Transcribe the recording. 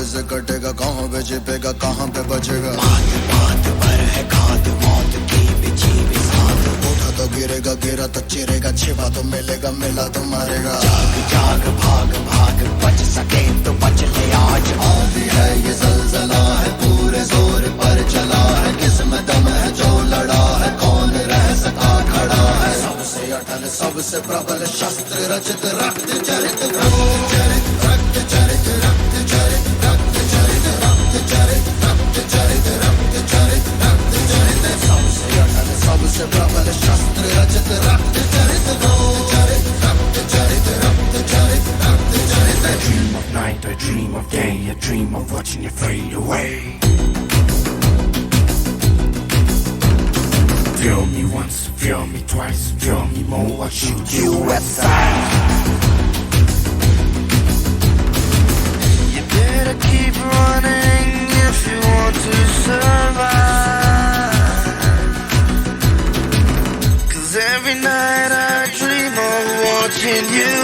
से कटेगा, कहाँ पे छिपेगा, कहाँ पे बचेगा। बात बात पर है खाद मौत की बिछी भी साथ। उठा तो गिरेगा, गिरा तो चिरेगा, छिपा तो मिलेगा, मिला तो मारेगा। जाग जाग भाग भाग बच सके तो बच ले आज। आंधी है ये ज़लज़ला है, पूरे जोर पर चला है, किसमें दम है जो लड़ा है, कौन रह सका खड़ा है। सबसे अटल सबसे प्रबल शस्त्र रचित रक्त चरित, रक्त चरित, रक्त चरित, रक्त चरित, रक्त चरित, रक्त चरित, रक्त चरित, रक्त चरित, रक्त चरित। सबसे अटल सबसे प्रबल शस्त्र रचित रक्त चरित, रक्त चरित, रक्त चरित, रक्त चरित, रक्त चरित। I dream of night, I dream of day, I dream of watching you fade away. Feel me once, feel me twice, feel me more, I'll shoot you aside. You better keep running if you want to survive. 'Cause every night I dream of watching you